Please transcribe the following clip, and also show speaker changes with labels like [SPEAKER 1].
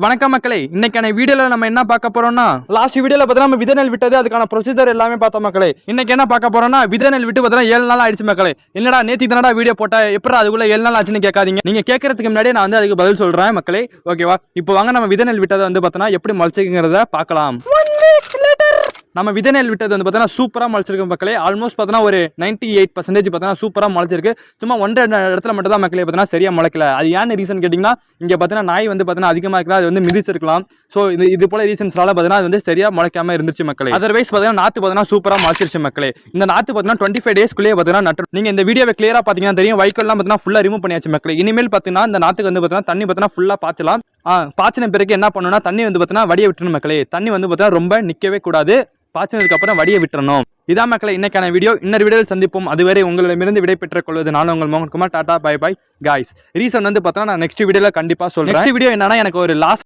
[SPEAKER 1] வணக்கம் மக்களே, இன்னைக்கான வீடியோல நம்ம என்ன பார்க்க போறோம்னா, லாஸ்ட் வீடியோல பார்த்தா நம்ம விதை நெல் விட்டது அதுக்கான ப்ரொசீஜர் எல்லாமே பார்த்தோம் மக்களே. இன்னைக்கு என்ன பார்க்க போறோம்னா, விதை நெல் விட்டு பார்த்தா 7 நாள் ஆயிடுச்சு மக்களே. என்னடா நேத்தி தானடா வீடியோ போட்டா எப்பறம் அதுக்குள்ள 7 நாள் ஆச்சுன்னு கேட்காதீங்க. நீங்க கேட்கறதுக்கு முன்னாடியே நான் அதுக்கு பதில் சொல்றேன் மக்களே. ஓகேவா? இப்போ வாங்க நம்ம விதை நெல் விட்டதை பார்த்தா எப்படி முளைச்சிருக்குங்கிறத பார்க்கலாம். நம்ம விதை நெல் விட்டது பார்த்தா சூப்பரா முளைச்சிருக்கு மக்களே. ஆல்மோஸ்ட் பார்த்தா ஒரு 98% பார்த்தா சூப்பரா முளைச்சிருக்கு. சும்மா ஒன்றரை இடத்துல மட்டும் தான் மக்களே பார்த்தா சரியா முளைக்கல. அது ஏன்னு ரீசன் கேட்டீங்கன்னா, இங்க பார்த்தா நாய் பார்த்தா அதிகமா இருக்கலாம், அது மிதிச்சிருக்கலாம். ஸோ இது போல ரீசன்ஸ்னால பார்த்தா அது சரியா முளைக்காம இருந்துச்சு மக்களே. அதர்வைஸ் பார்த்தா நாத்து பார்த்தா சூப்பரா முளைச்சிருச்சு மக்களே. இந்த நாத்து பார்த்தா 25 டேஸ்க்குள்ளேயே பார்த்தா நட்டு. நீங்க இந்த வீடியோவை கிளியரா பார்த்தீங்கன்னா தெரியும், வைக்கோல்லாம் பார்த்தா ஃபுல்லா ரிமூவ் பண்ணியாச்சு மக்களே. இனிமேல் பார்த்தீங்கன்னா இந்த நாத்துக்கு பார்த்தா தண்ணி பார்த்தா ஃபுல்லா பாய்ச்சலாம். பாய்ச்சின பிறகு என்ன பண்ணணும்னா, தண்ணி பார்த்தா வடிய விட்டுணும் மக்களே. தண்ணி பார்த்தா ரொம்ப நிக்கவே கூடாது. பாய்ச்சனதுக்கு அப்புறம் வடிய விட்டுறணும். இதான் மக்களை இன்னைக்கான வீடியோ. இன்னொரு வீடியோவில் சந்திப்போம். அதுவரை உங்களிடமிருந்து விடை பெற்றுக் கொள்வது நான் உங்கள் மோகன் Kumar. Tata bye bye guys. Reason பார்த்தா நான் நெக்ஸ்ட் வீடியோல கண்டிப்பா சொல்றேன். நெக்ஸ்ட் வீடியோ என்னன்னா, எனக்கு ஒரு லாஸ்ட்